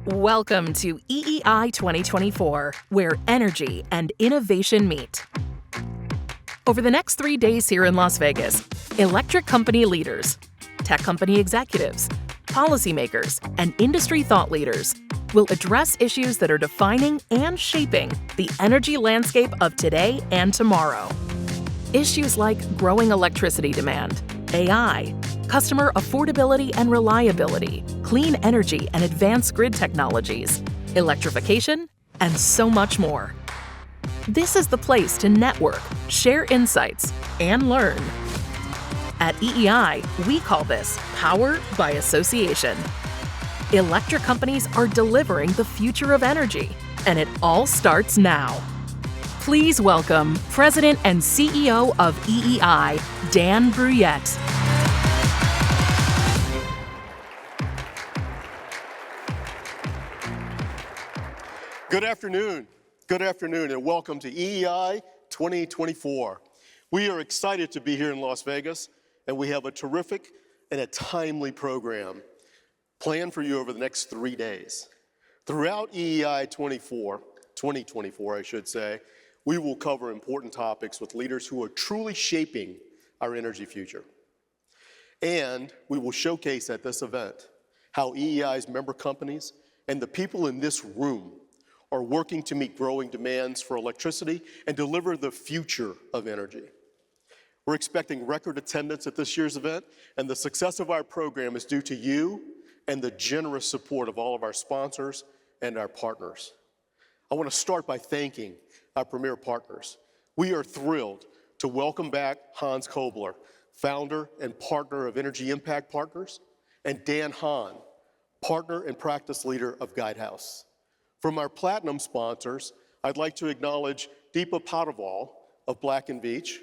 Welcome to EEI 2024, where energy and innovation meet. Over the next 3 days here in Las Vegas, electric company leaders, tech company executives, policymakers, and industry thought leaders will address issues that are defining and shaping the energy landscape of today and tomorrow. Issues like growing electricity demand, AI, customer affordability and reliability, clean energy and advanced grid technologies, electrification, and so much more. This is the place to network, share insights, and learn. At EEI, we call this Power by Association. Electric companies are delivering the future of energy, and it all starts now. Please welcome President and CEO of EEI, Dan Brouillette. Good afternoon, and welcome to EEI 2024. We are excited to be here in Las Vegas, and we have a terrific and a timely program planned for you over the next 3 days. Throughout EEI 2024, I should say, we will cover important topics with leaders who are truly shaping our energy future. And we will showcase at this event how EEI's member companies and the people in this room are working to meet growing demands for electricity and deliver the future of energy. We're expecting record attendance at this year's event, and the success of our program is due to you and the generous support of all of our sponsors and our partners. I want to start by thanking our premier partners. We are thrilled to welcome back Hans Kobler, founder and partner of Energy Impact Partners, and Dan Hahn, partner and practice leader of Guidehouse. From our platinum sponsors, I'd like to acknowledge Deepa Padawal of Black & Veatch,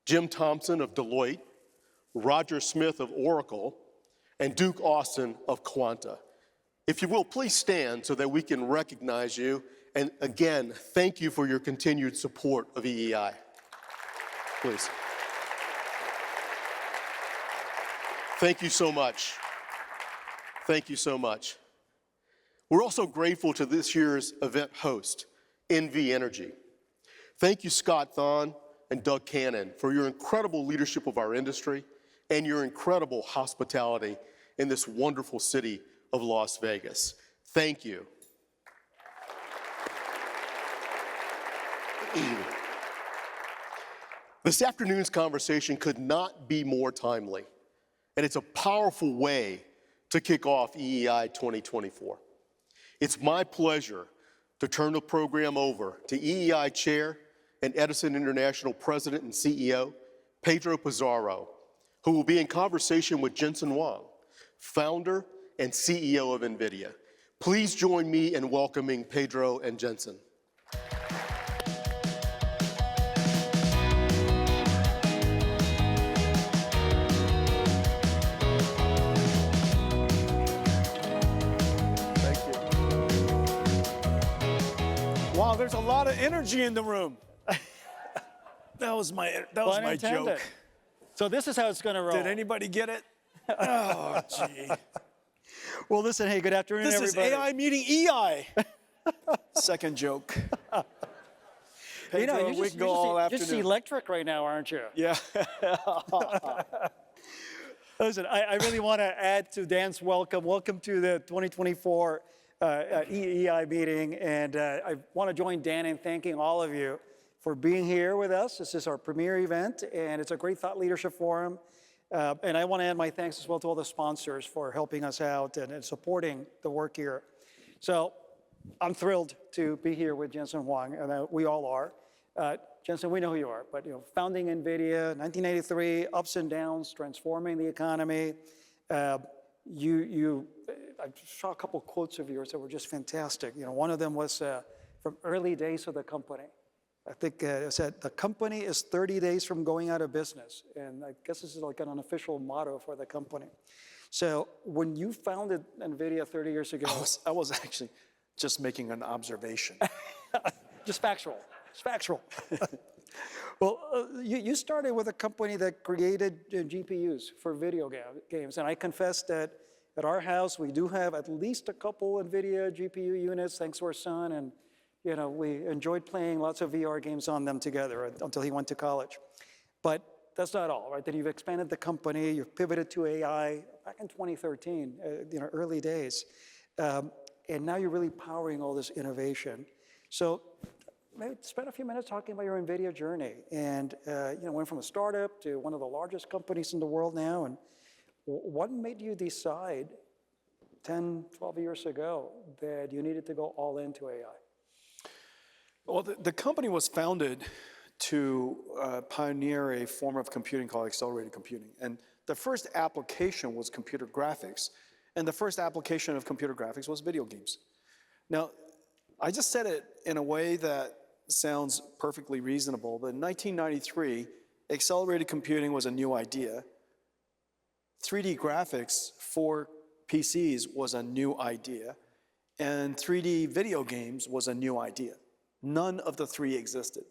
Jim Thompson of Deloitte, Roger Smith of Oracle, and Duke Austin of Quanta. If you will, please stand so that we can recognize you. And again, thank you for your continued support of EEI. Please. Thank you so much. Thank you so much. We're also grateful to this year's event host, NV Energy. Thank you, Scott Thon and Doug Cannon, for your incredible leadership of our industry and your incredible hospitality in this wonderful city of Las Vegas. Thank you. This afternoon's conversation could not be more timely, and it's a powerful way to kick off EEI 2024. It's my pleasure to turn the program over to EEI Chair and Edison International President and CEO, Pedro Pizarro, who will be in conversation with Jensen Huang, founder and CEO of NVIDIA. Please join me in welcoming Pedro and Jensen. Wow, there's a lot of energy in the room. That was my joke. So this is how it's going to roll. Did anybody get it? Oh, gee. Well, listen, hey, good afternoon, This everybody. is AI meeting EI. Second joke. Pedro, we can go all you're afternoon. just electric right now, aren't you? Yeah. Listen, I really want to add to Dan's welcome. Welcome to the 2024 EEI meeting, and I want to join Dan in thanking all of you for being here with us. This is our premier event, and it's a great thought leadership forum. And I want to add my thanks as well to all the sponsors for helping us out and supporting the work here. So I'm thrilled to be here with Jensen Huang, and we all are. Jensen, we know who you are, but founding NVIDIA, 1983, ups and downs, transforming the economy. I saw a couple quotes of yours that were just fantastic. One of them was from early days of the company. I think it said, the company is 30 days from going out of business. And I guess this is like an unofficial motto for the company. So when you founded NVIDIA 30 years ago. I was actually just making an observation. Just factual. It's factual. Well, you started with a company that created GPUs for video games. And I confess that at our house, we do have at least a couple NVIDIA GPU units, thanks to our son, and we enjoyed playing lots of VR games on them together until he went to college. But that's not all, right? That you've expanded the company, you've pivoted to AI back in 2013, early days. And now you're really powering all this innovation. So maybe spend a few minutes talking about your NVIDIA journey. And went from a startup to one of the largest companies in the world now. And what made you decide 10, 12 years ago that you needed to go all into AI? Well, the company was founded to pioneer a form of computing called accelerated computing. And the first application was computer graphics. And the first application of computer graphics was video games. Now, I just said it in a way that sounds perfectly reasonable, but in 1993, accelerated computing was a new idea. 3D graphics for PCs was a new idea. And 3D video games was a new idea. None of the three existed.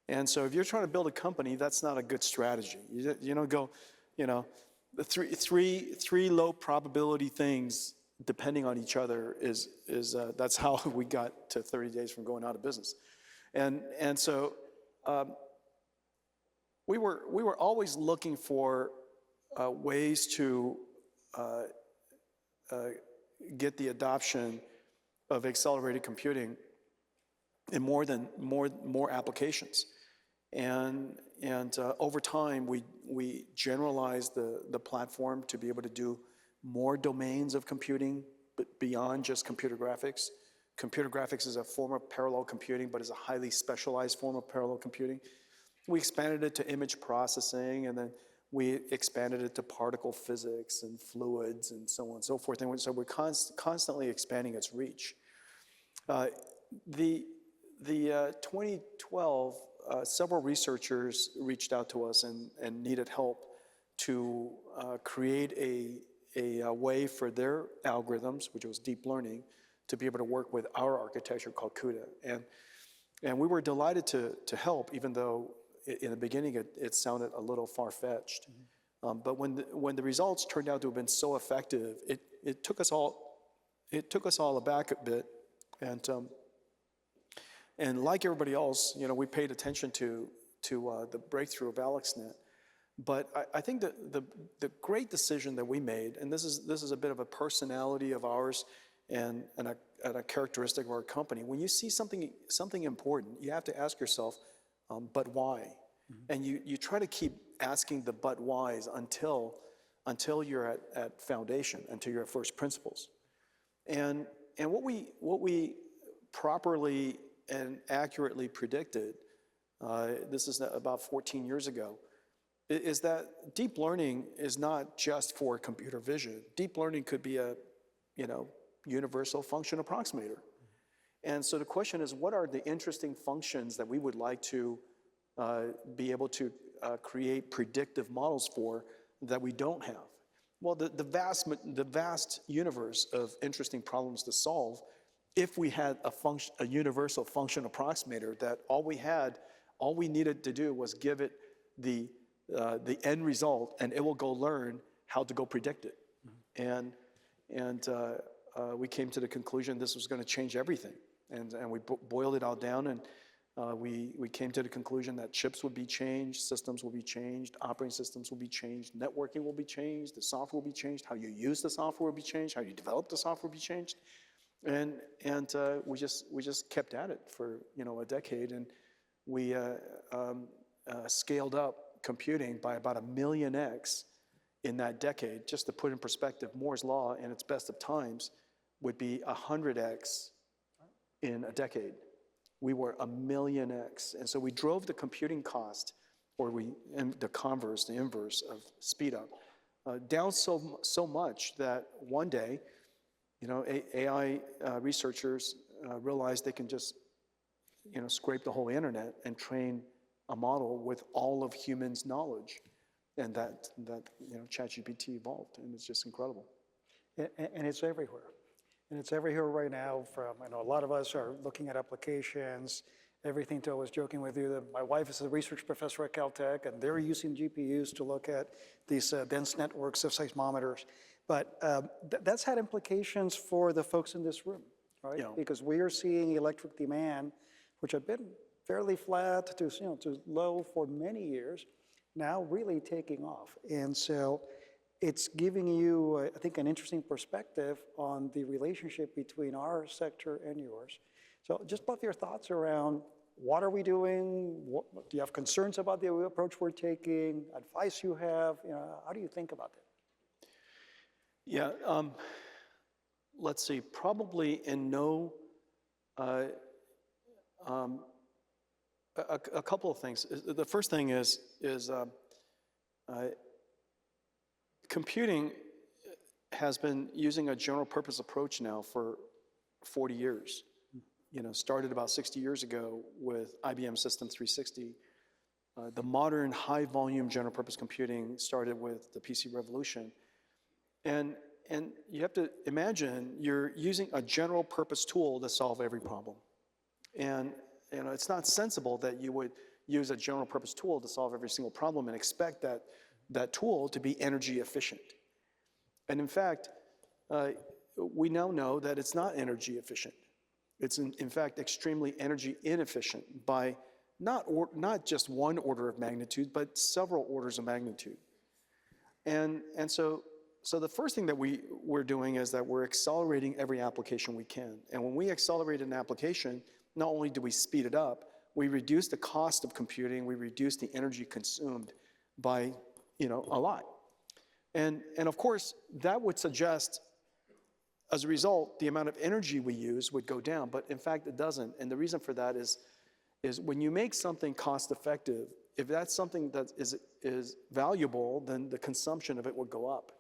And so if you're trying to build a company, that's not a good strategy. You don't go, the three low probability things depending on each other that's how we got to 30 days from going out of business. And so we were always looking for ways to get the adoption of accelerated computing in more applications. And over time, we generalized the platform to be able to do more domains of computing, but beyond just computer graphics. Computer graphics is a form of parallel computing, but is a highly specialized form of parallel computing. We expanded it to image processing, and then we expanded it to particle physics and fluids and so on and so forth. And so we're constantly expanding its reach. The 2012, several researchers reached out to us and needed help to create a way for their algorithms, which was deep learning, to be able to work with our architecture called CUDA. And we were delighted to help, even though in the beginning it sounded a little far-fetched. Mm-hmm. But when the results turned out to have been so effective, it took us all aback a bit. And like everybody else, we paid attention to the breakthrough of AlexNet. But I think that the great decision that we made, and this is a bit of a personality of ours and a characteristic of our company. When you see something important, you have to ask yourself, but why? Mm-hmm. And you try to keep asking the but whys until you're at foundation, until you're at first principles. And what we properly and accurately predicted, this is about 14 years ago, is that deep learning is not just for computer vision. Deep learning could be a universal function approximator. And so the question is, what are the interesting functions that we would like to be able to create predictive models for that we don't have? Well, the vast universe of interesting problems to solve, if we had a universal function approximator that all we needed to do was give it the end result, and it will go learn how to go predict it. Mm-hmm. And we came to the conclusion this was going to change everything. And we boiled it all down, and we came to the conclusion that chips would be changed, systems will be changed, operating systems will be changed, networking will be changed, the software will be changed, how you use the software will be changed, how you develop the software will be changed. And we just kept at it for a decade, and we scaled up computing by about 1 million x in that decade. Just to put in perspective, Moore's law in its best of times would be 100x in a decade. We were 1 million x, and so we drove the computing cost, and the inverse of speed up, down so much that one day, AI researchers realized they can just, scrape the whole internet and train a model with all of humans' knowledge, and that ChatGPT evolved, and it's just incredible. And it's everywhere. And it's everywhere right now. A lot of us are looking at applications. Everything to I was joking with you that my wife is a research professor at Caltech, and they're using GPUs to look at these dense networks of seismometers. But that's had implications for the folks in this room, right? Yeah. Because we are seeing electric demand, which had been fairly flat to low for many years, now really taking off. And so it's giving you, I think, an interesting perspective on the relationship between our sector and yours. So just love your thoughts around what are we doing? Do you have concerns about the approach we're taking? Advice you have? How do you think about that? Yeah, let's see, probably in a couple of things. The first thing is computing has been using a general purpose approach now for 40 years. Started about 60 years ago with IBM System 360. The modern high volume general purpose computing started with the PC revolution. And you have to imagine you're using a general purpose tool to solve every problem. And it's not sensible that you would use a general purpose tool to solve every single problem and expect that tool to be energy efficient. And in fact, we now know that it's not energy efficient. It's in fact extremely energy inefficient by not just one order of magnitude, but several orders of magnitude. And so the first thing that we're doing is that we're accelerating every application we can. And when we accelerate an application, not only do we speed it up, we reduce the cost of computing, we reduce the energy consumed by a lot. And of course, that would suggest, as a result, the amount of energy we use would go down, but in fact it doesn't. And the reason for that is when you make something cost effective, if that's something that is valuable, then the consumption of it would go up.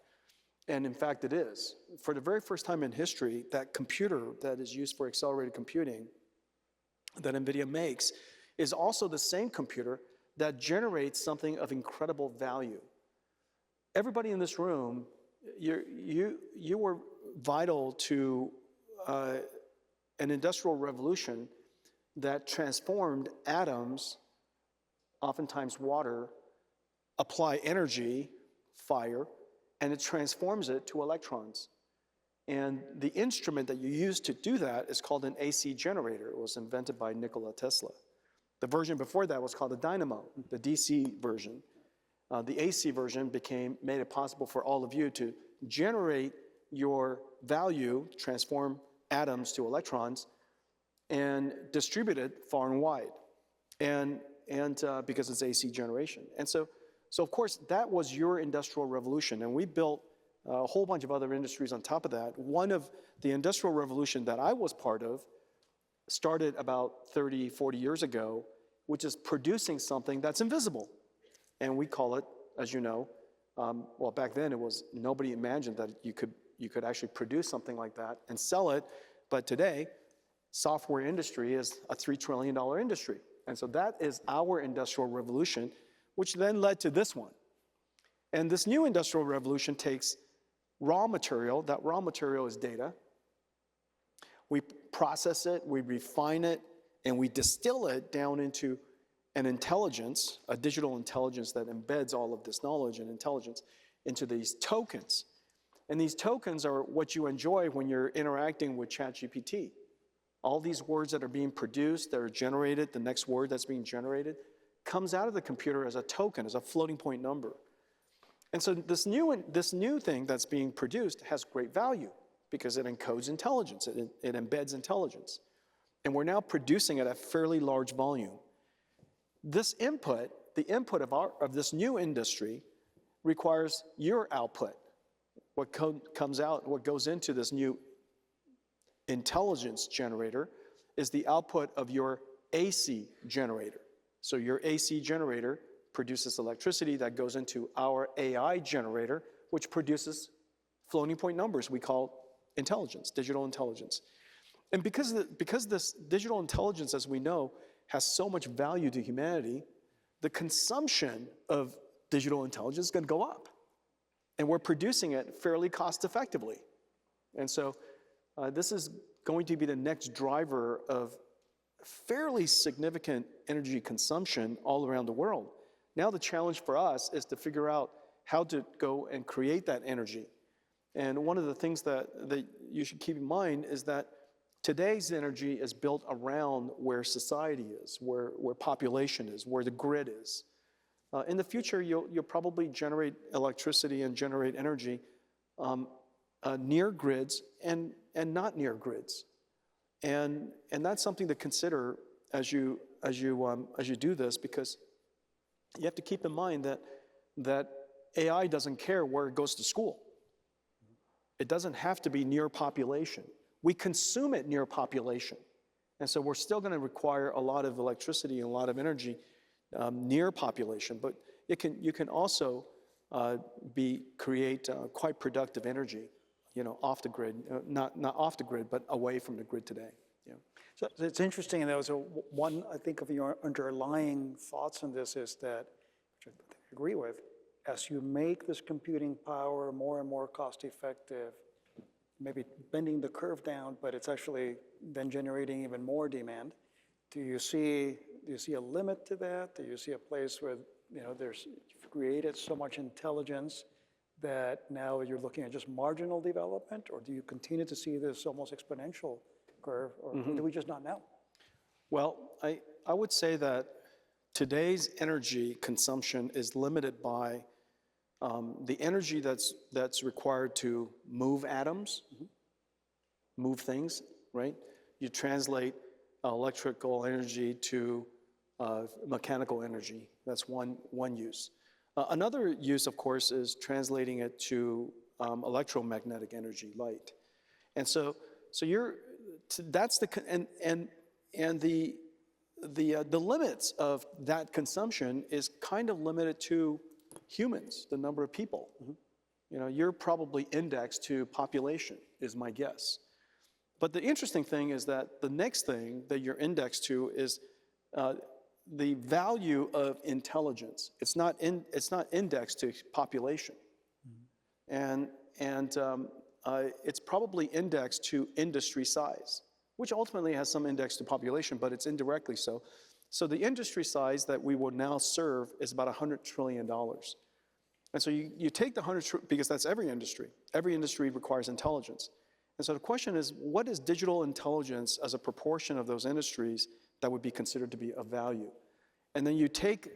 And in fact it is. For the very first time in history, that computer that is used for accelerated computing that NVIDIA makes is also the same computer that generates something of incredible value. Everybody in this room, you were vital to an industrial revolution that transformed atoms, oftentimes water, apply energy, fire, and it transforms it to electrons. And the instrument that you use to do that is called an AC generator. It was invented by Nikola Tesla. The version before that was called a dynamo, the DC version. The AC version made it possible for all of you to generate your value, transform atoms to electrons, and distribute it far and wide. And because it's AC generation. And so of course, that was your industrial revolution. And we built a whole bunch of other industries on top of that. One of the industrial revolution that I was part of started about 30, 40 years ago, which is producing something that's invisible. And we call it, as you know, well, back then nobody imagined that you could actually produce something like that and sell it. But today, software industry is a $3 trillion industry. And so that is our industrial revolution, which then led to this one. And this new industrial revolution takes raw material. That raw material is data. We process it, we refine it, and we distill it down into an intelligence, a digital intelligence that embeds all of this knowledge and intelligence into these tokens. And these tokens are what you enjoy when you're interacting with ChatGPT. All these words that are being produced, that are generated, the next word that's being generated, comes out of the computer as a token, as a floating point number. And so this new thing that's being produced has great value because it encodes intelligence, it embeds intelligence. And we're now producing it at fairly large volume. This input, the input of this new industry, requires your output. What comes out, what goes into this new intelligence generator is the output of your AC generator. So your AC generator produces electricity that goes into our AI generator, which produces floating point numbers we call intelligence, digital intelligence. And because this digital intelligence, as we know, has so much value to humanity, the consumption of digital intelligence is going to go up. And we're producing it fairly cost effectively. And so this is going to be the next driver of fairly significant energy consumption all around the world. Now the challenge for us is to figure out how to go and create that energy. And one of the things that you should keep in mind is that today's energy is built around where society is, where population is, where the grid is. In the future, you'll probably generate electricity and generate energy near grids and not near grids. And that's something to consider as you do this, because you have to keep in mind that AI doesn't care where it goes to school. It doesn't have to be near population. We consume it near population. And so we're still going to require a lot of electricity and a lot of energy near population, but you can also create quite productive energy, off the grid, not off the grid, but away from the grid today. Yeah. So it's interesting, though. So one, I think, of your underlying thoughts on this is that, which I agree with, as you make this computing power more and more cost-effective, maybe bending the curve down, but it's actually then generating even more demand. Do you see a limit to that? Do you see a place where you've created so much intelligence that now you're looking at just marginal development, or do you continue to see this almost exponential curve, or do we just not know? Well, I would say that today's energy consumption is limited by the energy that's required to move atoms, move things, right? You translate electrical energy to mechanical energy. That's one use. Another use, of course, is translating it to electromagnetic energy, light. And so that's the limits of that consumption is kind of limited to humans, the number of people. You're probably indexed to population, is my guess. But the interesting thing is that the next thing that you're indexed to is the value of intelligence. It's not indexed to population, and it's probably indexed to industry size, which ultimately has some index to population, but it's indirectly so. So the industry size that we will now serve is about $100 trillion. And so you take the 100, because that's every industry. Every industry requires intelligence. And so the question is, what is digital intelligence as a proportion of those industries that would be considered to be of value? And then you take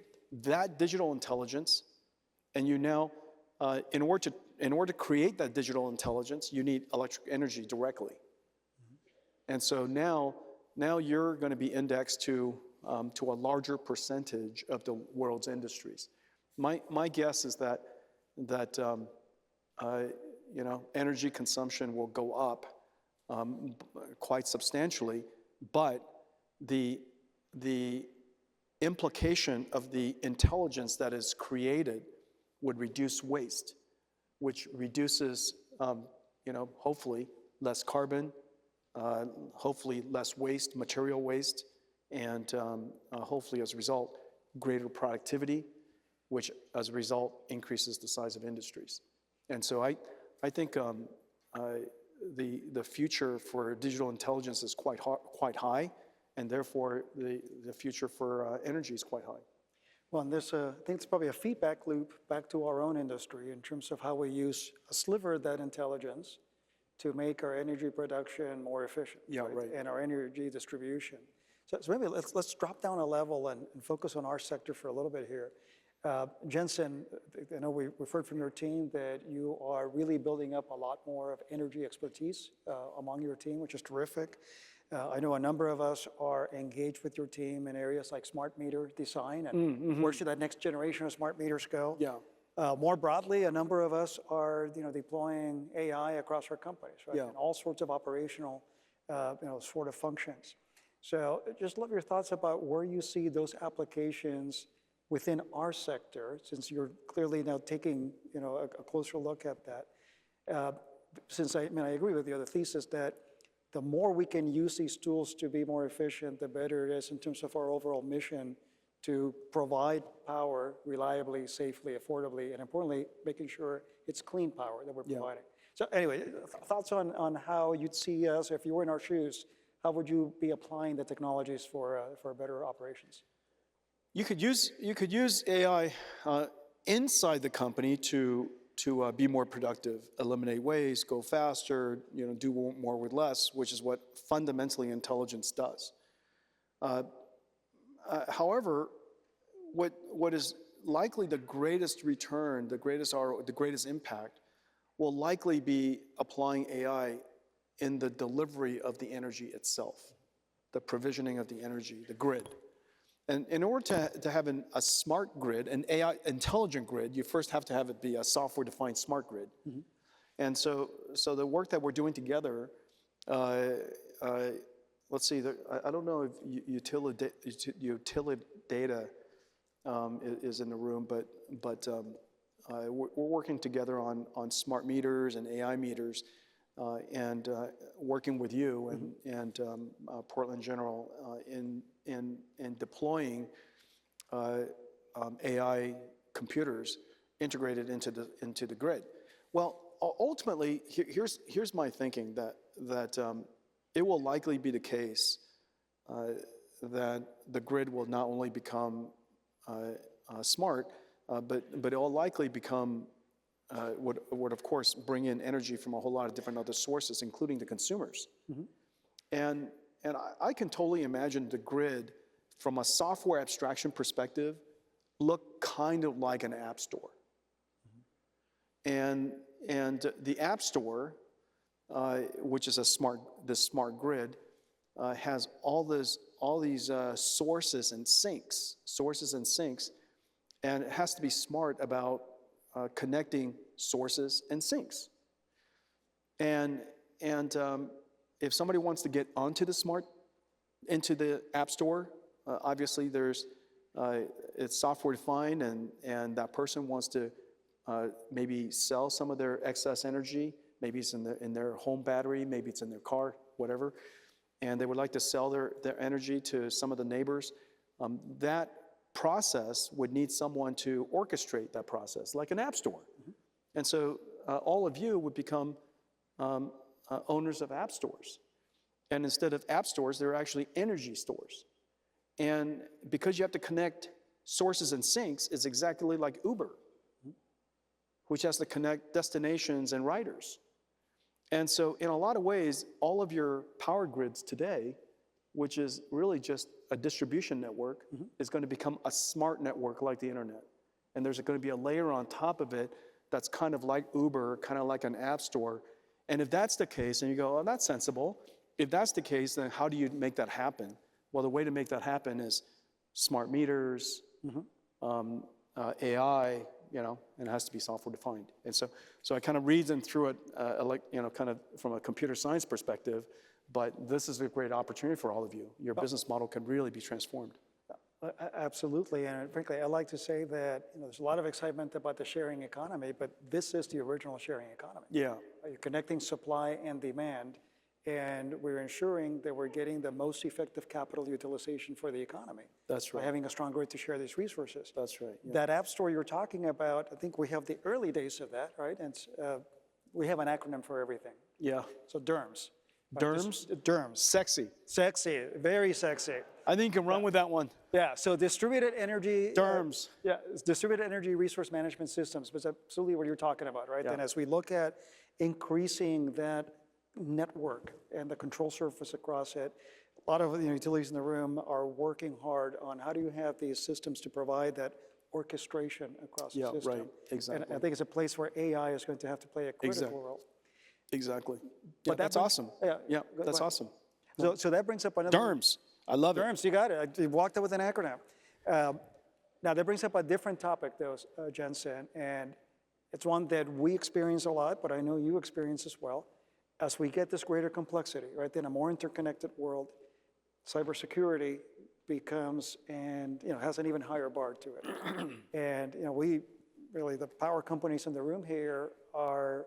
that digital intelligence, and you now, in order to create that digital intelligence, you need electric energy directly. And so now you're going to be indexed to a larger percentage of the world's industries. My guess is that energy consumption will go up quite substantially, but the implication of the intelligence that is created would reduce waste, which reduces, hopefully less carbon, hopefully less waste, material waste, and hopefully as a result, greater productivity, which as a result increases the size of industries. And so I think the future for digital intelligence is quite high, and therefore the future for energy is quite high. Well, and there's I think it's probably a feedback loop back to our own industry in terms of how we use a sliver of that intelligence to make our energy production more efficient, right? And our energy distribution. So maybe let's drop down a level and focus on our sector for a little bit here. Jensen, I know we've heard from your team that you are really building up a lot more of energy expertise among your team, which is terrific. I know a number of us are engaged with your team in areas like smart meter design and where should that next generation of smart meters go? Yeah. More broadly, a number of us are deploying AI across our companies, right? Yeah. And all sorts of operational sort of functions. So just love your thoughts about where you see those applications within our sector, since you're clearly now taking a closer look at that. Since I agree with you, the thesis that the more we can use these tools to be more efficient, the better it is in terms of our overall mission to provide power reliably, safely, affordably, and importantly, making sure it's clean power that we're providing. So anyway, thoughts on how you'd see us, if you were in our shoes, how would you be applying the technologies for better operations? You could use AI inside the company to be more productive, eliminate waste, go faster, do more with less, which is what fundamentally intelligence does. However, what is likely the greatest return, the greatest impact, will likely be applying AI in the delivery of the energy itself, the provisioning of the energy, the grid. And in order to have a smart grid, an AI intelligent grid, you first have to have it be a software-defined smart grid. Mm-hmm. And so the work that we're doing together, let's see, I don't know if utility data is in the room, but we're working together on smart meters and AI meters, and working with you and Portland General in deploying AI computers integrated into the grid. Well, ultimately, here's my thinking that it will likely be the case that the grid will not only become smart, but it will likely become would of course bring in energy from a whole lot of different other sources, including the consumers. Mm-hmm. And I can totally imagine the grid from a software abstraction perspective look kind of like an app store. Mm-hmm. And the app store, which is this smart grid, has all these sources and sinks, and it has to be smart about connecting sources and sinks. And if somebody wants to get into the app store, obviously it's software defined, and that person wants to maybe sell some of their excess energy. Maybe it's in their home battery, maybe it's in their car, whatever, and they would like to sell their energy to some of the neighbors. That process would need someone to orchestrate that process, like an app store. Mm-hmm. And so all of you would become owners of app stores. And instead of app stores, they're actually energy stores. And because you have to connect sources and sinks, it's exactly like Uber, which has to connect destinations and riders. And so in a lot of ways, all of your power grids today, which is really just a distribution network, mm-hmm. is going to become a smart network like the internet. And there's going to be a layer on top of it that's kind of like Uber, kind of like an app store. And if that's the case, and you go, oh, that's sensible. If that's the case, then how do you make that happen? Well, the way to make that happen is smart meters, mm-hmm. AI, and it has to be software defined. And so I kind of reason through it, kind of from a computer science perspective, but this is a great opportunity for all of you. Your business model can really be transformed. Absolutely, and frankly, I like to say that there's a lot of excitement about the sharing economy, but this is the original sharing economy. Yeah. You're connecting supply and demand, and we're ensuring that we're getting the most effective capital utilization for the economy. That's right. By having a strong grid to share these resources. That's right. Yeah. That app store you're talking about, I think we have the early days of that, right? And we have an acronym for everything. Yeah. So DERMS. DERMS? DERMS. Sexy. Sexy, very sexy. I think you can run with that one. Yeah, so distributed energy. DERMS. Distributed energy resource management systems, but that's absolutely what you're talking about, right? Yeah. And as we look at increasing that network and the control surface across it, a lot of the utilities in the room are working hard on how do you have these systems to provide that orchestration across the system. Right, exactly. And I think it's a place where AI is going to have to play a critical role. Exactly. But that's awesome. Yeah, that's awesome. So that brings up another. DERMS. I love it. DERMS, you got it. You walked up with an acronym. Now that brings up a different topic, though, Jensen, and it's one that we experience a lot, but I know you experience as well. As we get this greater complexity, right, in a more interconnected world, cybersecurity becomes and has an even higher bar to it. And we really, the power companies in the room here are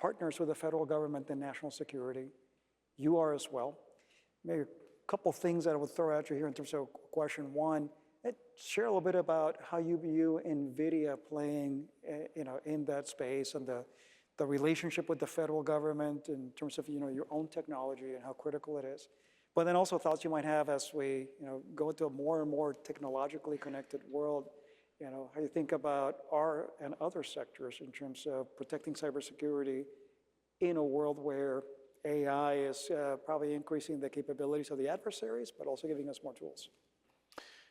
partners with the federal government in national security. You are as well. Maybe a couple things that I would throw at you here in terms of question one. Share a little bit about how you view NVIDIA playing, in that space and the relationship with the federal government in terms of your own technology and how critical it is. But then also thoughts you might have as we go into a more and more technologically connected world how you think about our and other sectors in terms of protecting cybersecurity in a world where AI is probably increasing the capabilities of the adversaries, but also giving us more tools.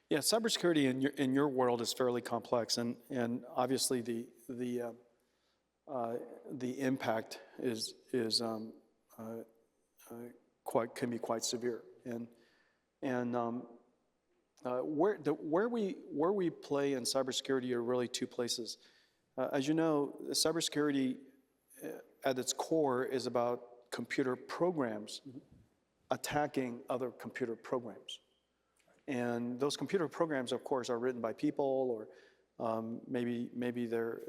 Yeah, cybersecurity in your world is fairly complex, and obviously the impact can be quite severe. Where we play in cybersecurity are really two places. As you know, cybersecurity at its core is about computer programs attacking other computer programs. And those computer programs, of course, are written by people, or maybe they're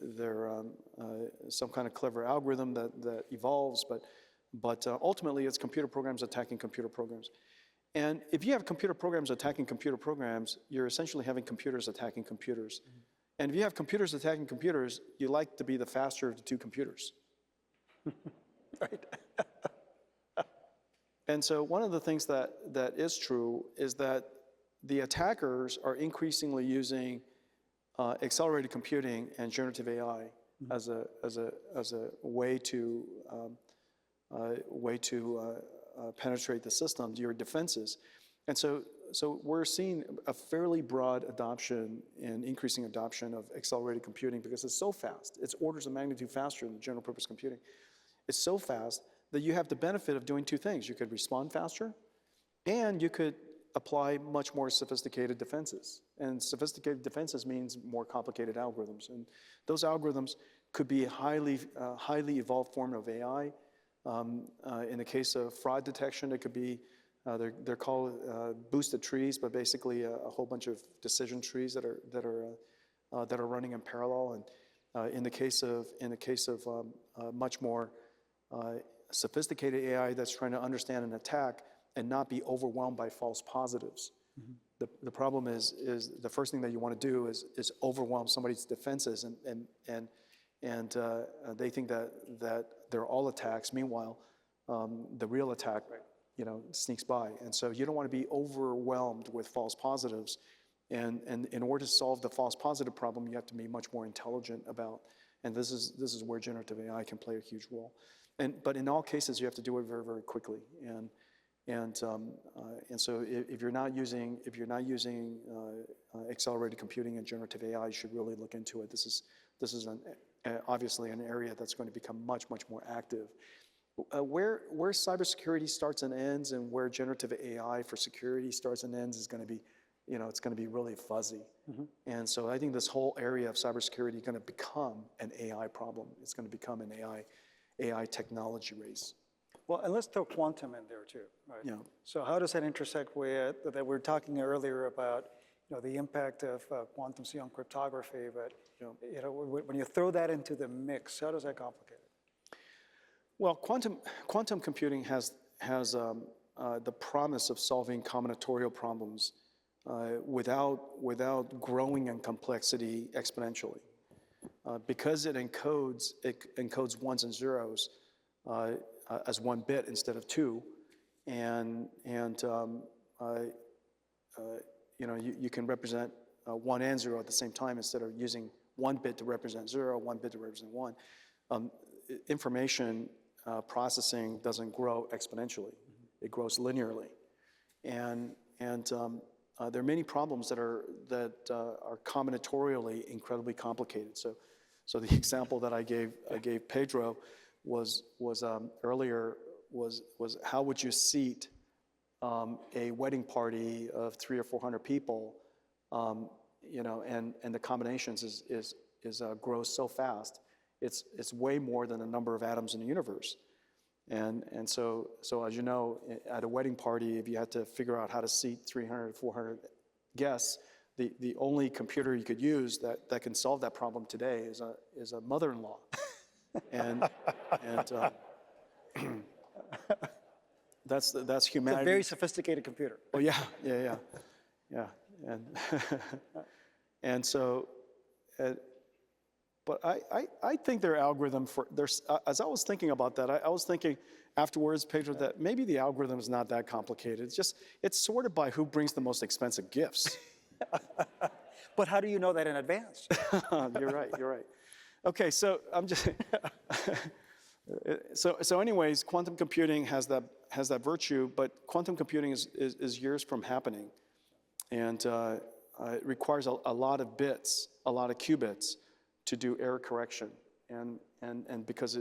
some kind of clever algorithm that evolves, but ultimately it's computer programs attacking computer programs. And if you have computer programs attacking computer programs, you're essentially having computers attacking computers. And if you have computers attacking computers, you like to be the faster of the two computers. Right. And so one of the things that is true is that the attackers are increasingly using accelerated computing and generative AI as a way to penetrate the system, your defenses. And so we're seeing a fairly broad adoption and increasing adoption of accelerated computing because it's so fast. It's orders of magnitude faster than general purpose computing. It's so fast that you have the benefit of doing two things. You could respond faster, and you could apply much more sophisticated defenses. And sophisticated defenses means more complicated algorithms. And those algorithms could be a highly evolved form of AI. In the case of fraud detection, it could be, they're called boosted trees, but basically a whole bunch of decision trees that are running in parallel. And in the case of much more sophisticated AI that's trying to understand an attack and not be overwhelmed by false positives. The problem is the first thing that you want to do is overwhelm somebody's defenses, and they think that they're all attacks. Meanwhile, the real attack, sneaks by, and so you don't want to be overwhelmed with false positives. And in order to solve the false positive problem, you have to be much more intelligent about. And this is where generative AI can play a huge role. But in all cases, you have to do it very, very quickly. And so if you're not using accelerated computing and generative AI, you should really look into it. This is obviously an area that's going to become much, much more active. Where cybersecurity starts and ends, and where generative AI for security starts and ends is going to be, it's going to be really fuzzy. And so I think this whole area of cybersecurity is going to become an AI problem. It's going to become an AI technology race. Well, and let's throw quantum in there too, right? Yeah. So how does that intersect with, that we were talking earlier about, the impact of quantum C on cryptography, but when you throw that into the mix, how does that complicate it? Well, quantum computing has the promise of solving combinatorial problems without growing in complexity exponentially, because it encodes ones and zeros as one bit instead of two, and you can represent one and zero at the same time instead of using one bit to represent zero, one bit to represent one. Information processing doesn't grow exponentially; it grows linearly, and there are many problems that are combinatorially incredibly complicated. So the example that I gave Pedro was earlier was how would you seat a wedding party of 300 or 400 people, and the combinations grows so fast, it's way more than the number of atoms in the universe, and so as you know, at a wedding party, if you had to figure out how to seat 300 or 400 guests, the only computer you could use that can solve that problem today is a mother-in-law, and that's humanity. It's a very sophisticated computer. Oh yeah, and so, but I think their algorithm as I was thinking about that, I was thinking afterwards, Pedro, that maybe the algorithm is not that complicated. It's sorted by who brings the most expensive gifts. But how do you know that in advance? You're right. You're right. Okay, so I'm just so anyways, quantum computing has that virtue, but quantum computing is years from happening, and it requires a lot of bits, a lot of qubits, to do error correction, and because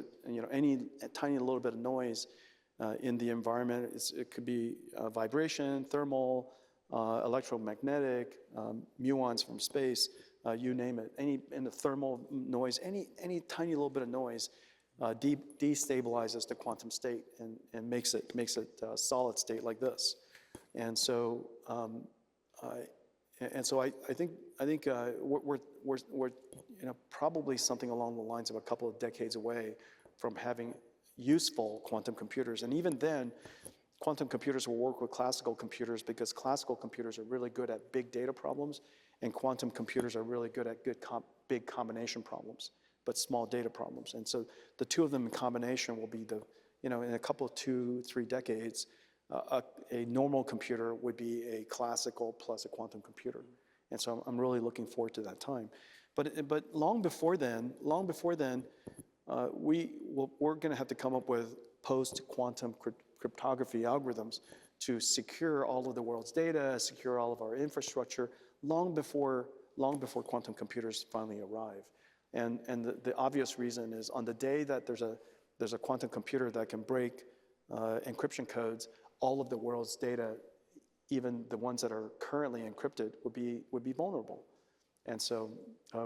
any tiny little bit of noise in the environment, it could be vibration, thermal, electromagnetic, muons from space, you name it. In the thermal noise, any tiny little bit of noise destabilizes the quantum state and makes it a solid state like this. And so I think we're probably something along the lines of a couple of decades away from having useful quantum computers. And even then, quantum computers will work with classical computers because classical computers are really good at big data problems, and quantum computers are really good at big combination problems, but small data problems. And so the two of them in combination will be in a couple of 2-3 decades, a normal computer would be a classical plus a quantum computer. And so I'm really looking forward to that time. But long before then, we're going to have to come up with post-quantum cryptography algorithms to secure all of the world's data, secure all of our infrastructure, long before quantum computers finally arrive. And the obvious reason is on the day that there's a quantum computer that can break encryption codes, all of the world's data, even the ones that are currently encrypted, would be vulnerable. And so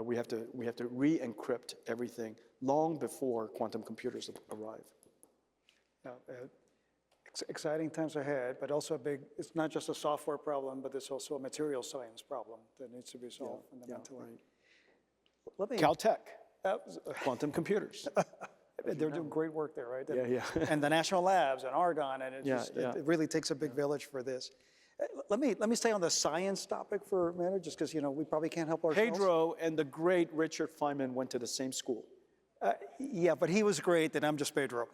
we have to re-encrypt everything long before quantum computers arrive. Exciting times ahead, but also it's not just a software problem, but it's also a material science problem that needs to be solved fundamentally. Right. Caltech, quantum computers. They're doing great work there, right? Yeah. And the national labs and Argonne, and it really takes a big village for this. Let me stay on the science topic for a minute, just because we probably can't help ourselves. Pedro and the great Richard Feynman went to the same school. Yeah, but he was great, and I'm just Pedro.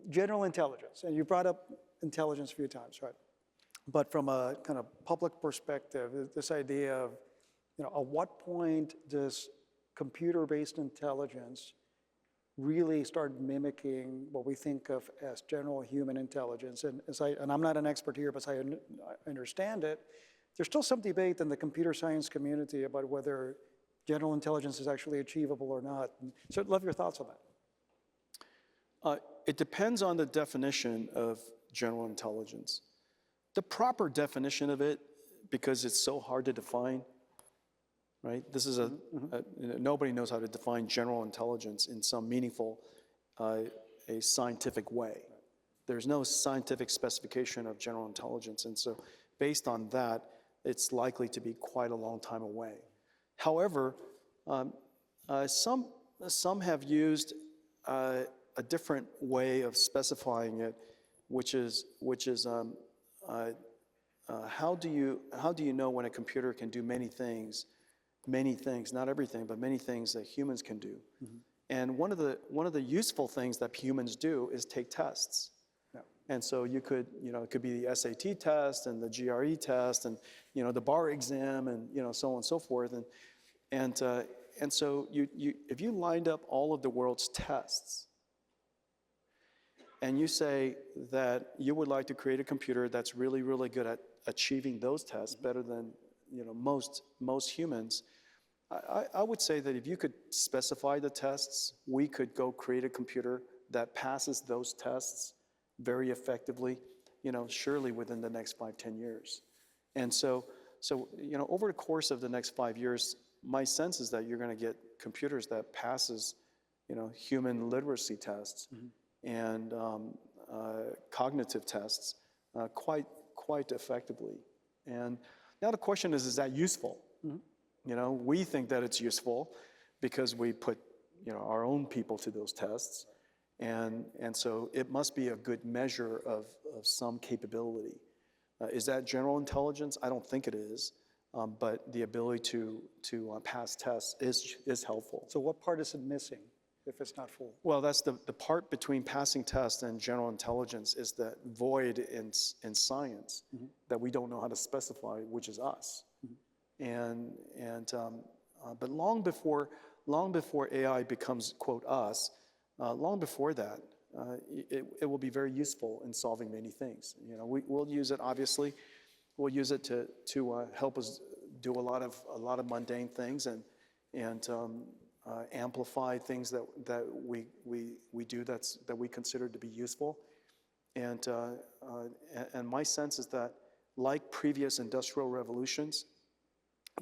General intelligence, and you brought up intelligence a few times, right? But from a kind of public perspective, this idea of, at what point does computer-based intelligence really start mimicking what we think of as general human intelligence? And I'm not an expert here, but as I understand it, there's still some debate in the computer science community about whether general intelligence is actually achievable or not. So I'd love your thoughts on that. It depends on the definition of general intelligence. The proper definition of it, because it's so hard to define, right? This is nobody knows how to define general intelligence in some meaningful, a scientific way. There's no scientific specification of general intelligence, and so based on that, it's likely to be quite a long time away. However, some have used a different way of specifying it, which is how do you know when a computer can do many things, not everything, but many things that humans can do. And one of the useful things that humans do is take tests. And so it could be the SAT test and the GRE test and the bar exam and so on and so forth. And so if you lined up all of the world's tests, and you say that you would like to create a computer that's really, really good at achieving those tests better than most humans, I would say that if you could specify the tests, we could go create a computer that passes those tests very effectively, surely within the next 5-10 years. And so over the course of the next 5 years, my sense is that you're going to get computers that passes, human literacy tests and cognitive tests quite effectively. And now the question is that useful? We think that it's useful because we put our own people to those tests, and so it must be a good measure of some capability. Is that general intelligence? I don't think it is, but the ability to pass tests is helpful. So what part is it missing? if it's not full? Well, that's the part between passing tests and general intelligence is the void in science that we don't know how to specify, which is us. But long before AI becomes, quote, us, long before that, it will be very useful in solving many things. We'll use it, obviously. We'll use it to help us do a lot of mundane things and amplify things that we do that we consider to be useful. And my sense is that, like previous industrial revolutions,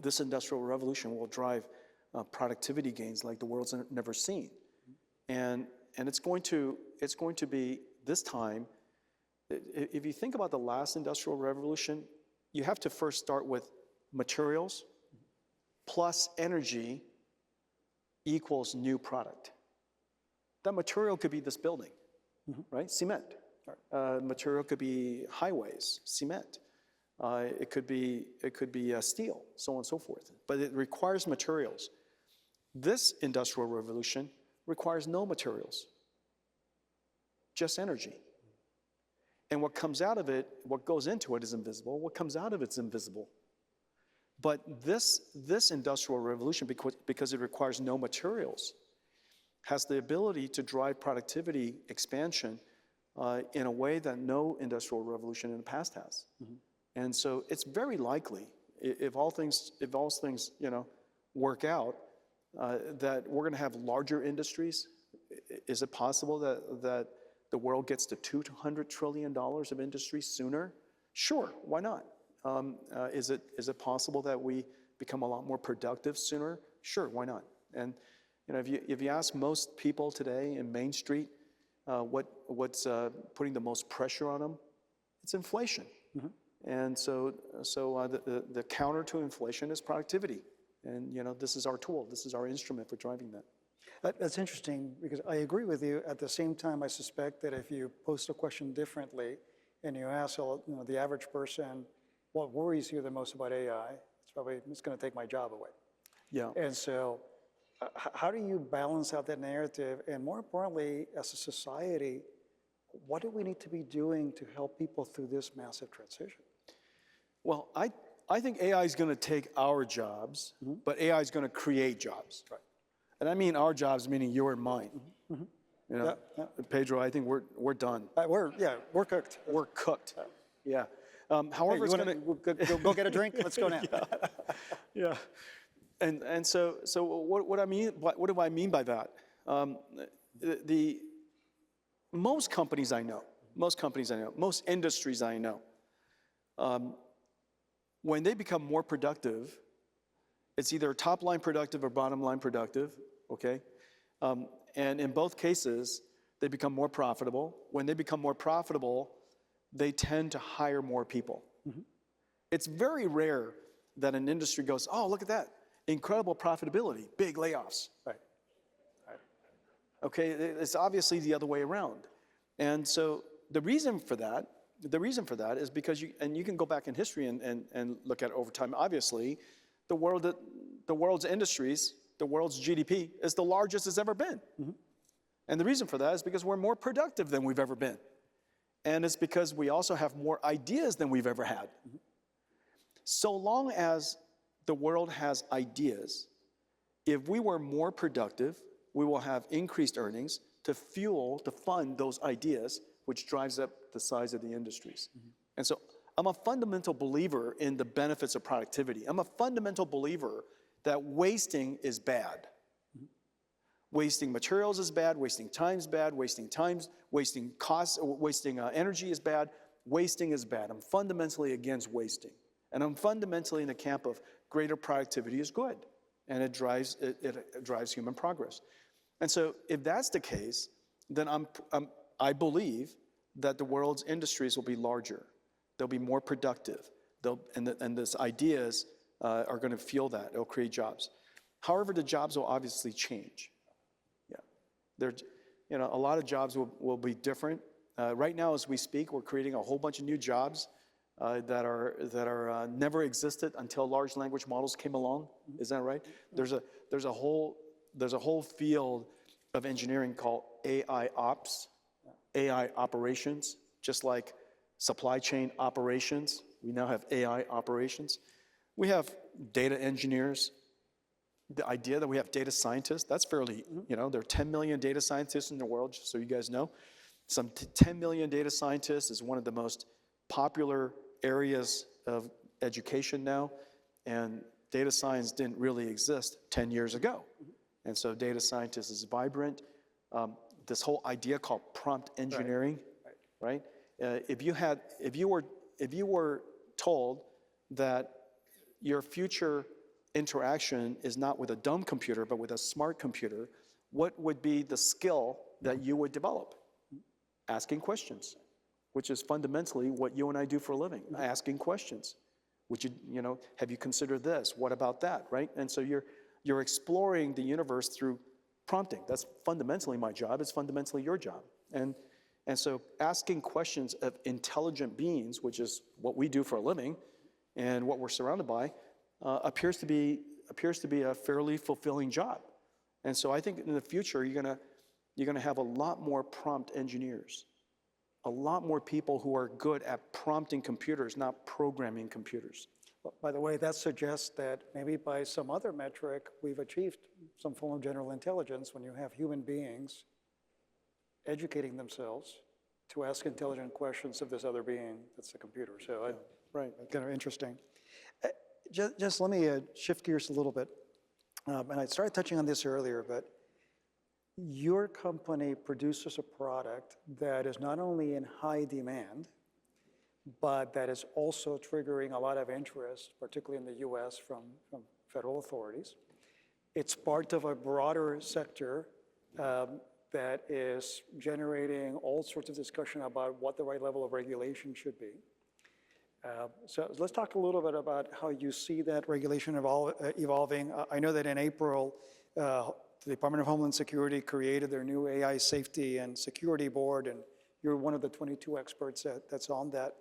this industrial revolution will drive productivity gains like the world's never seen. And it's going to be, this time, if you think about the last industrial revolution, you have to first start with materials plus energy equals new product. That material could be this building, right? Cement. Material could be highways, cement. It could be steel, so on and so forth. But it requires materials. This industrial revolution requires no materials, just energy. And what comes out of it, what goes into it is invisible. What comes out of it's invisible. But this industrial revolution, because it requires no materials, has the ability to drive productivity expansion in a way that no industrial revolution in the past has. And so it's very likely, if all things work out, that we're going to have larger industries. Is it possible that the world gets to $200 trillion of industry sooner? Sure, why not? Is it possible that we become a lot more productive sooner? Sure, why not? And if you ask most people today in Main Street what's putting the most pressure on them, it's inflation. And so the counter to inflation is productivity. And this is our tool. This is our instrument for driving that. That's interesting, because I agree with you. At the same time, I suspect that if you post a question differently and you ask the average person, what worries you the most about AI? It's going to take my job away. Yeah. And so how do you balance out that narrative? And more importantly, as a society, what do we need to be doing to help people through this massive transition? Well, I think AI is going to take our jobs, but AI is going to create jobs. Right. And I mean our jobs, meaning your and mine. Pedro, I think we're done. We're cooked. We're cooked. Yeah. However, hey, go get a drink. Let's go now. Yeah. And so what do I mean by that? Most companies I know, most industries I know, when they become more productive, it's either top line productive or bottom line productive, okay? And in both cases, they become more profitable. When they become more profitable, they tend to hire more people. It's very rare that an industry goes, oh, look at that, incredible profitability, big layoffs. Right. Okay, it's obviously the other way around. And so the reason for that is because you can go back in history and look at it over time. Obviously, the world's industries, the world's GDP is the largest it's ever been. And the reason for that is because we're more productive than we've ever been. And it's because we also have more ideas than we've ever had. So long as the world has ideas, if we were more productive, we will have increased earnings to fund those ideas, which drives up the size of the industries. And so I'm a fundamental believer in the benefits of productivity. I'm a fundamental believer that wasting is bad. Wasting materials is bad, wasting time is bad, wasting costs, wasting energy is bad. Wasting is bad. I'm fundamentally against wasting. And I'm fundamentally in the camp of greater productivity is good. And it drives human progress. And so if that's the case, then I believe that the world's industries will be larger. They'll be more productive. And these ideas are going to fuel that. It'll create jobs. However, the jobs will obviously change. Yeah, a lot of jobs will be different. Right now, as we speak, we're creating a whole bunch of new jobs that are never existed until large language models came along. Is that right? There's a whole field of engineering called AI ops, AI operations, just like supply chain operations. We now have AI operations. We have data engineers. The idea that we have data scientists, that's fairly, there are 10 million data scientists in the world, just so you guys know. 10 million data scientists is one of the most popular areas of education now, and data science didn't really exist 10 years ago. And so data scientist is vibrant. This whole idea called prompt engineering, right? If you were told that your future interaction is not with a dumb computer, but with a smart computer, what would be the skill that you would develop? Asking questions, which is fundamentally what you and I do for a living, asking questions. Have you considered this? What about that, right? And so you're exploring the universe through prompting. That's fundamentally my job. It's fundamentally your job. And so asking questions of intelligent beings, which is what we do for a living and what we're surrounded by, appears to be a fairly fulfilling job. And so I think in the future, you're gonna have a lot more prompt engineers, a lot more people who are good at prompting computers, not programming computers. By the way, that suggests that maybe by some other metric, we've achieved some form of general intelligence when you have human beings educating themselves to ask intelligent questions of this other being that's the computer. So Right. Kind of interesting. Just let me shift gears a little bit. And I started touching on this earlier, but your company produces a product that is not only in high demand, but that is also triggering a lot of interest, particularly in the US from federal authorities. It's part of a broader sector that is generating all sorts of discussion about what the right level of regulation should be. So let's talk a little bit about how you see that regulation evolving. I know that in April, the Department of Homeland Security created their new AI Safety and Security Board, and you're one of the 22 experts that's on that.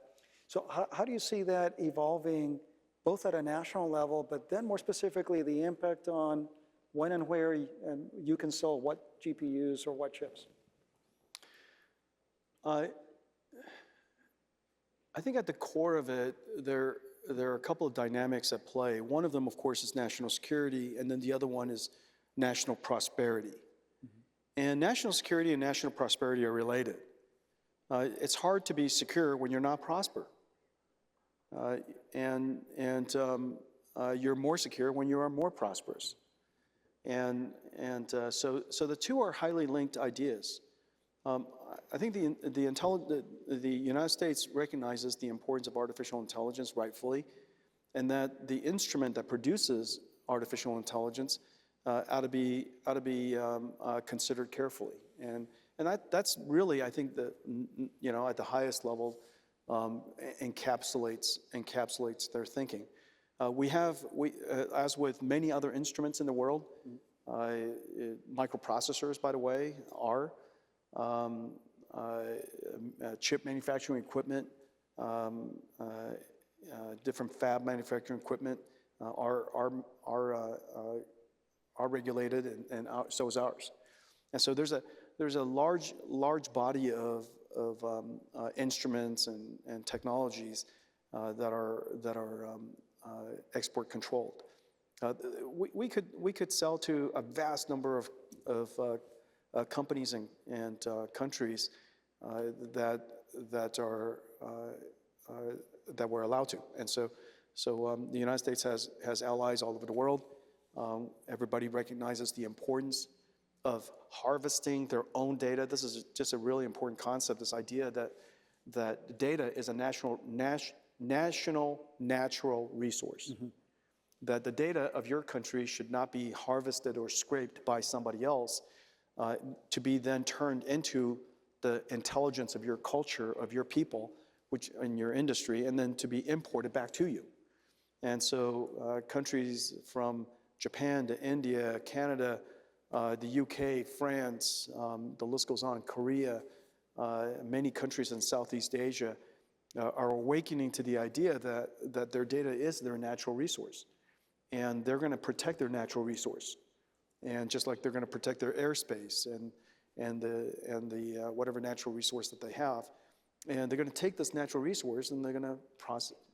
So how do you see that evolving, both at a national level, but then more specifically, the impact on when and where you can sell what GPUs or what chips? I think at the core of it, there are a couple of dynamics at play. One of them, of course, is national security, and then the other one is national prosperity. And national security and national prosperity are related. It's hard to be secure when you're not prosper. You're more secure when you are more prosperous. So the two are highly linked ideas. I think the United States recognizes the importance of artificial intelligence rightfully, and that the instrument that produces artificial intelligence ought to be considered carefully. And that's really, I think, at the highest level, encapsulates their thinking. As with many other instruments in the world, microprocessors, by the way, are chip manufacturing equipment, different fab manufacturing equipment are regulated, and so is ours. And so there's a large body of instruments and technologies that are export controlled. We could sell to a vast number of companies and countries that we're allowed to, and so the United States has allies all over the world. Everybody recognizes the importance of harvesting their own data. This is just a really important concept. This idea that data is a national natural resource. Mm-hmm. That the data of your country should not be harvested or scraped by somebody else to be then turned into the intelligence of your culture, of your people, which in your industry, and then to be imported back to you. And so countries from Japan to India, Canada, the UK, France, the list goes on, Korea, many countries in Southeast Asia are awakening to the idea that their data is their natural resource. And they're going to protect their natural resource. And just like they're going to protect their airspace and the whatever natural resource that they have, and they're going to take this natural resource and they're going to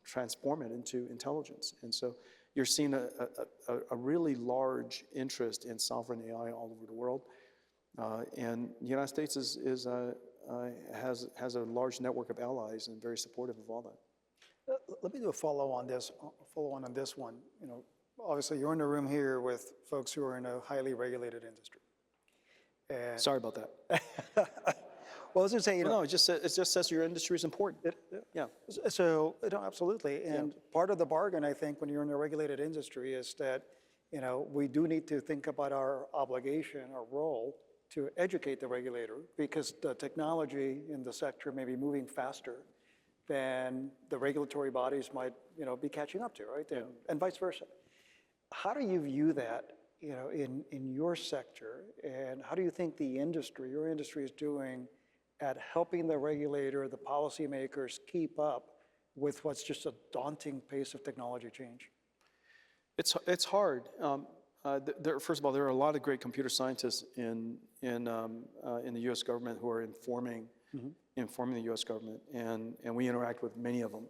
transform it into intelligence. And so you're seeing a really large interest in sovereign AI all over the world. And the United States has a large network of allies and very supportive of all that. Let me do a follow on this one. Obviously you're in the room here with folks who are in a highly regulated industry. And Sorry about that. well, I was going to say, No, it just says your industry is important. Yeah. So, absolutely. And part of the bargain, I think, when you're in a regulated industry is that, we do need to think about our obligation, our role to educate the regulator, because the technology in the sector may be moving faster than the regulatory bodies might, be catching up to, right? Yeah. And vice versa. How do you view that, in your sector, and how do you think your industry is doing at helping the regulator, the policymakers keep up with what's just a daunting pace of technology change? It's hard. First of all, there are a lot of great computer scientists in the U.S. government who are informing the U.S. government, and we interact with many of them.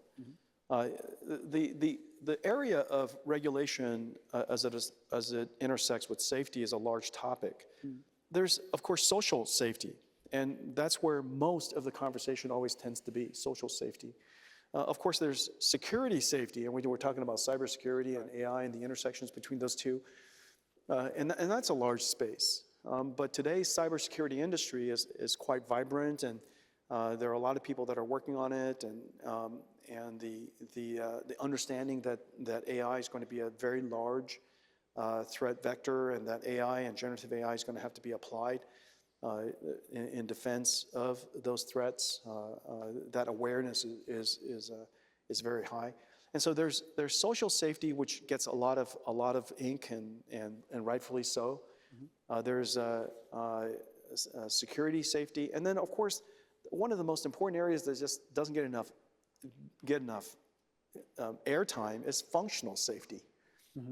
The area of regulation as it intersects with safety is a large topic. There's, of course, social safety, and that's where most of the conversation always tends to be, social safety. Of course, there's security safety, and we're talking about cybersecurity and AI and the intersections between those two, and that's a large space. But today's cybersecurity industry is quite vibrant, and there are a lot of people that are working on it, and the understanding that AI is going to be a very large threat vector, and that AI and generative AI is going to have to be applied in defense of those threats. That awareness is very high, and so there's social safety, which gets a lot of ink, and rightfully so. There's security safety, and then of course one of the most important areas that just doesn't get enough airtime is functional safety.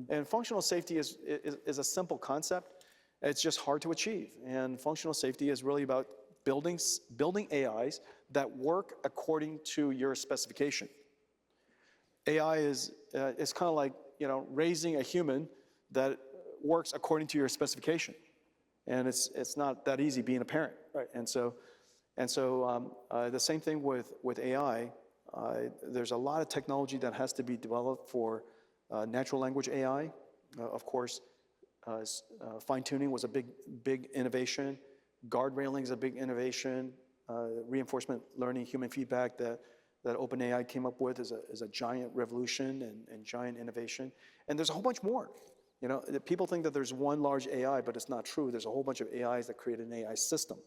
And functional safety is a simple concept. It's just hard to achieve. And functional safety is really about building AIs that work according to your specification. AI is kind of like raising a human that works according to your specification, and it's not that easy being a parent, right? And so the same thing with AI. There's a lot of technology that has to be developed for natural language AI. Of course, fine-tuning was a big innovation. Guardrailing is a big innovation. Reinforcement learning, human feedback that OpenAI came up with is a giant revolution and giant innovation. And there's a whole bunch more. People think that there's one large AI, but it's not true. There's a whole bunch of AIs that create an AI system.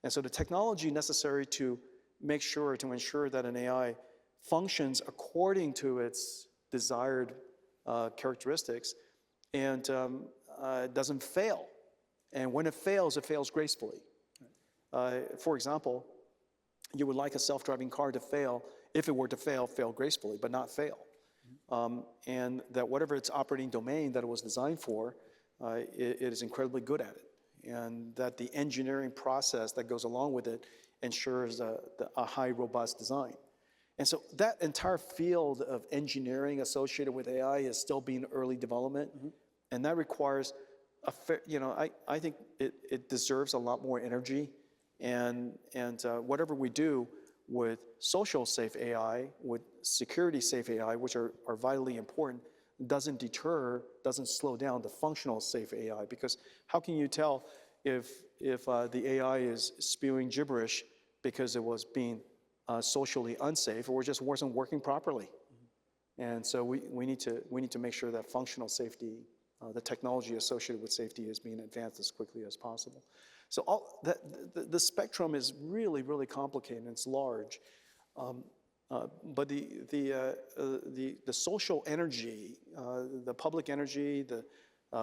And so the technology necessary to ensure that an AI functions according to its desired characteristics and doesn't fail. And when it fails gracefully. For example, you would like a self-driving car to fail, if it were to fail gracefully, but not fail. And that whatever its operating domain that it was designed for, it is incredibly good at it. And that the engineering process that goes along with it ensures a high, robust design. And so that entire field of engineering associated with AI is still being early development. And that requires I think it deserves a lot more energy. And whatever we do with social safe AI, with security safe AI, which are vitally important, doesn't slow down the functional safe AI. Because how can you tell if the AI is spewing gibberish because it was being socially unsafe or just wasn't working properly? And so we need to make sure that functional safety, the technology associated with safety, is being advanced as quickly as possible. So the spectrum is really, really complicated and it's large. But the social energy, the public energy, the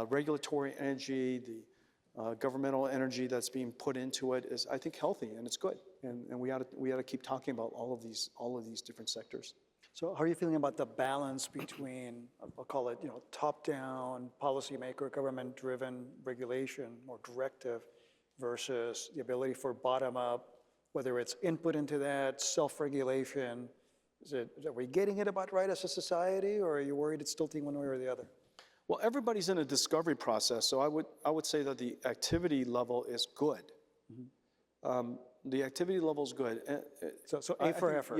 regulatory energy, the governmental energy that's being put into it is, I think, healthy and it's good. And we ought to keep talking about all of these different sectors. So how are you feeling about the balance between, I'll call it, top-down, policymaker, government-driven regulation or directive versus the ability for bottom-up, whether it's input into that, self-regulation? Are we getting it about right as a society, or are you worried it's tilting one way or the other? Well, everybody's in a discovery process, so I would say that the activity level is good. The activity level is good. So A for effort.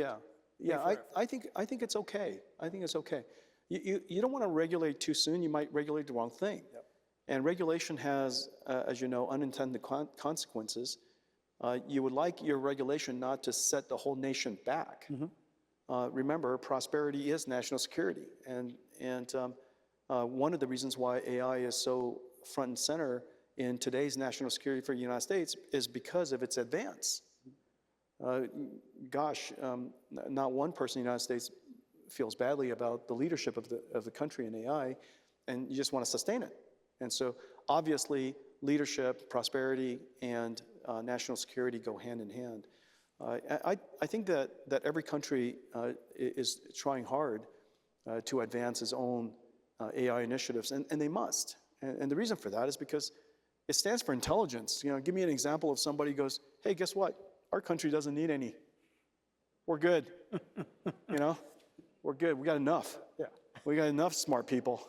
Yeah, I think it's okay. I think it's okay. You don't want to regulate too soon. You might regulate the wrong thing. Yep. And regulation has, as you know, unintended consequences. You would like your regulation not to set the whole nation back. Remember, prosperity is national security. And one of the reasons why AI is so front and center in today's national security for the United States is because of its advance. Not one person in the United States feels badly about the leadership of the country in AI, and you just want to sustain it. And so obviously leadership, prosperity, and national security go hand in hand. I think that every country is trying hard to advance its own AI initiatives, and they must. And the reason for that is because it stands for intelligence. Give me an example of somebody who goes, hey, guess what? Our country doesn't need any. We're good. We're good. We got enough. Yeah. We got enough smart people.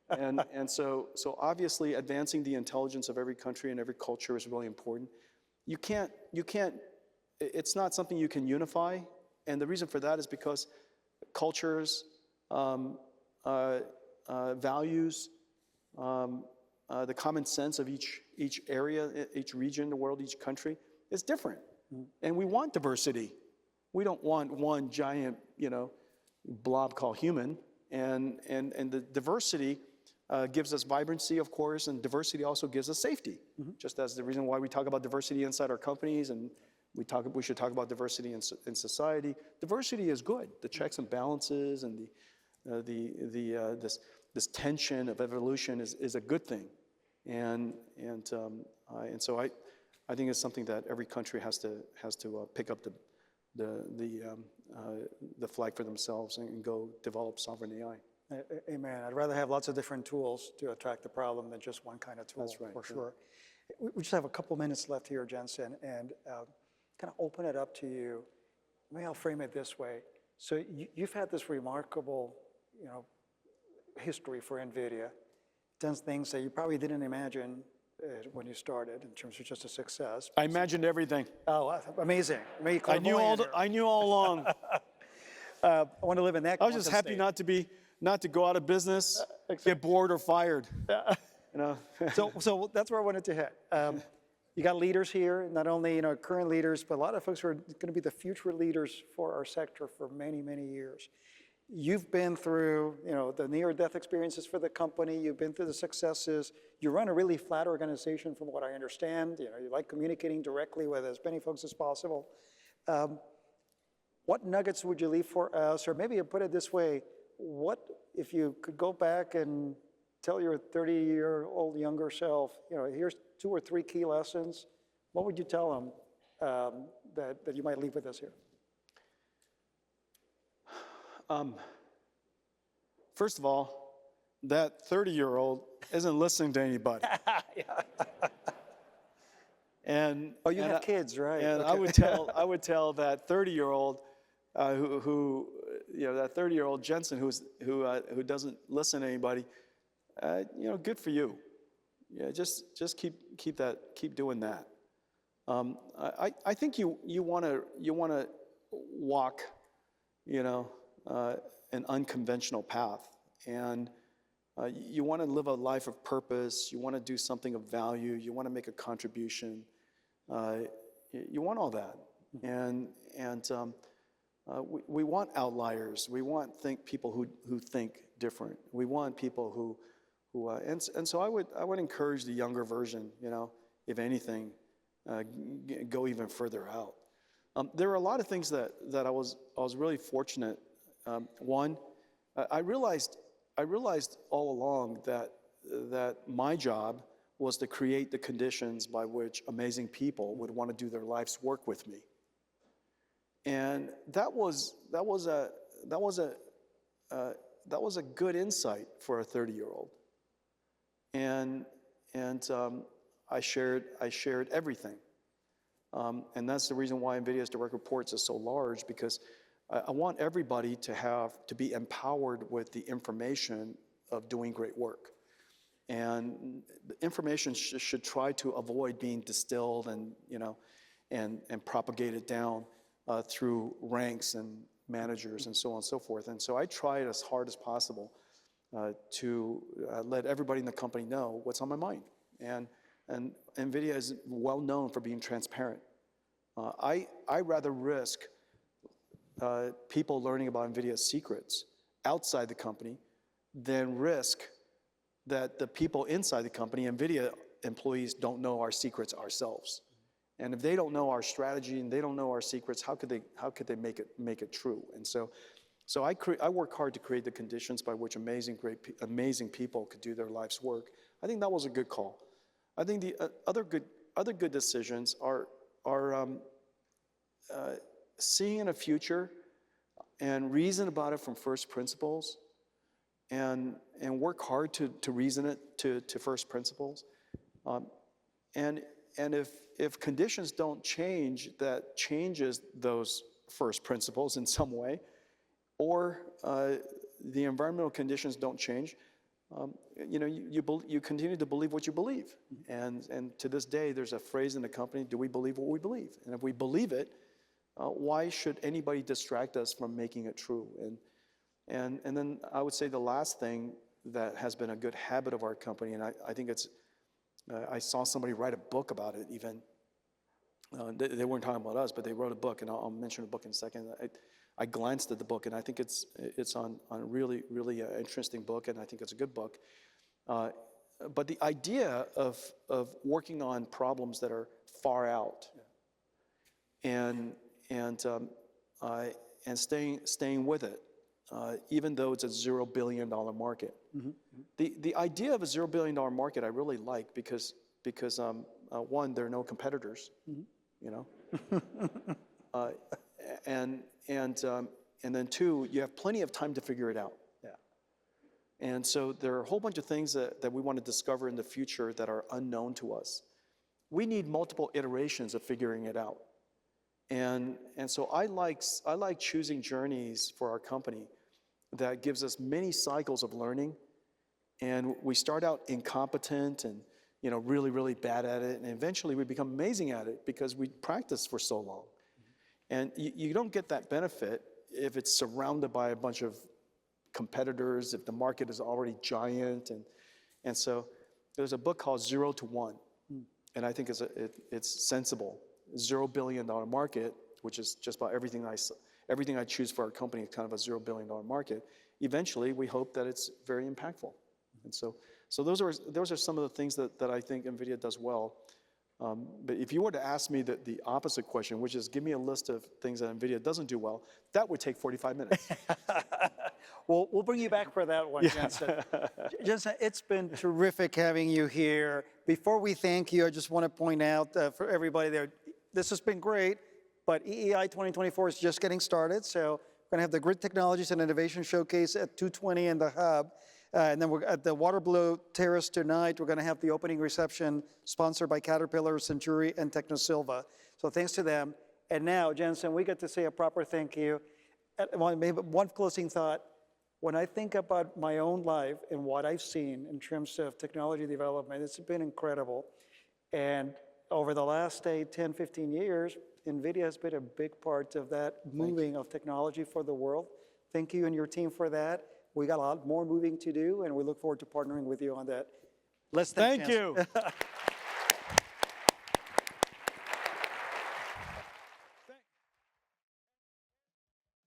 And so obviously advancing the intelligence of every country and every culture is really important. You can't, it's not something you can unify. And the reason for that is because cultures, values, the common sense of each area, each region in the world, each country is different. And we want diversity. We don't want one giant, blob called human. And the diversity gives us vibrancy, of course, and diversity also gives us safety. Just as the reason why we talk about diversity inside our companies, and we should talk about diversity in society. Diversity is good. The checks and balances and this tension of evolution is a good thing. And so I think it's something that every country has to pick up the flag for themselves and go develop sovereign AI. Amen. I'd rather have lots of different tools to attack the problem than just one kind of tool. That's right, for sure. We just have a couple minutes left here, Jensen, and kind of open it up to you. Maybe I'll frame it this way. So you've had this remarkable, history for NVIDIA, done things that you probably didn't imagine when you started in terms of just a success. I imagined everything. Oh, amazing. I knew all along. I want to live in that. I was just happy not to go out of business, get bored or fired. So that's where I wanted to hit. You got leaders here, not only current leaders, but a lot of folks who are going to be the future leaders for our sector for many, many years. You've been through, the near-death experiences for the company. You've been through the successes. You run a really flat organization, from what I understand. You like communicating directly with as many folks as possible. What nuggets would you leave for us, or maybe I'll put it this way: what if you could go back and tell your 30-year-old younger self, here's 2 or 3 key lessons? What would you tell them that you might leave with us here? First of all, that 30-year-old isn't listening to anybody. And you have kids, right? And okay. I would tell that 30-year-old who that 30-year-old Jensen who doesn't listen to anybody. Good for you. Yeah, just keep doing that. I think you want to walk, an unconventional path, and you want to live a life of purpose. You want to do something of value. You want to make a contribution. You want all that, and we want outliers. We want people who think different. We want people who and so I would encourage the younger version, if anything, go even further out. There are a lot of things that I was really fortunate. One, I realized all along that my job was to create the conditions by which amazing people would want to do their life's work with me. And that was that was a good insight for a 30-year-old. And I shared everything. And that's the reason why NVIDIA's direct reports is so large, because I want everybody to be empowered with the information of doing great work. And the information should try to avoid being distilled and propagated down through ranks and managers and so on and so forth. And so I tried as hard as possible to let everybody in the company know what's on my mind. And NVIDIA is well known for being transparent. I rather risk people learning about NVIDIA's secrets outside the company than risk that the people inside the company, NVIDIA employees, don't know our secrets ourselves. And if they don't know our strategy and they don't know our secrets, how could they make it true? And so I work hard to create the conditions by which amazing people could do their life's work. I think that was a good call. I think the other good decisions are seeing in a future and reason about it from first principles, and work hard to reason it to first principles. And if conditions don't change, that changes those first principles in some way, or the environmental conditions don't change, you continue to believe what you believe. And to this day, there's a phrase in the company: do we believe what we believe? And if we believe it, why should anybody distract us from making it true? And then I would say the last thing that has been a good habit of our company, and I think it's, I saw somebody write a book about it even. They weren't talking about us, but they wrote a book, and I'll mention the book in a second. I glanced at the book, and I think it's on a really interesting book, and I think it's a good book. But the idea of working on problems that are far out, and staying with it, even though it's a $0 billion market. The idea of a $0 billion market I really like, because one, there are no competitors, and then two, you have plenty of time to figure it out. Yeah. And so there are a whole bunch of things that we want to discover in the future that are unknown to us. We need multiple iterations of figuring it out. And so I like choosing journeys for our company that gives us many cycles of learning. And we start out incompetent and really bad at it, and eventually we become amazing at it because we practiced for so long. And you don't get that benefit if it's surrounded by a bunch of competitors, if the market is already giant. And so there's a book called 0 to 1, and I think it's sensible. $0 billion market, which is just about everything I choose for our company is kind of a $0 billion market. Eventually, we hope that it's very impactful. And so those are some of the things that I think NVIDIA does well. But if you were to ask me the opposite question, which is give me a list of things that NVIDIA doesn't do well, that would take 45 minutes. Well, we'll bring you back for that one, Jensen. Jensen, it's been terrific having you here. Before we thank you, I just want to point out for everybody there, this has been great, but EEI 2024 is just getting started. So we're going to have the Grid Technologies and Innovation Showcase at 2:20 in the hub. And then we're at the Waterblue Terrace tonight. We're going to have the opening reception sponsored by Caterpillar, Centuri, and Technosilva. So thanks to them. And now, Jensen, we get to say a proper thank you. Maybe one closing thought. When I think about my own life and what I've seen in terms of technology development, it's been incredible. And over the last 10, 15 years, NVIDIA has been a big part of that moving of technology for the world. Thank you and your team for that. We got a lot more moving to do, and we look forward to partnering with you on that. Let's thank you.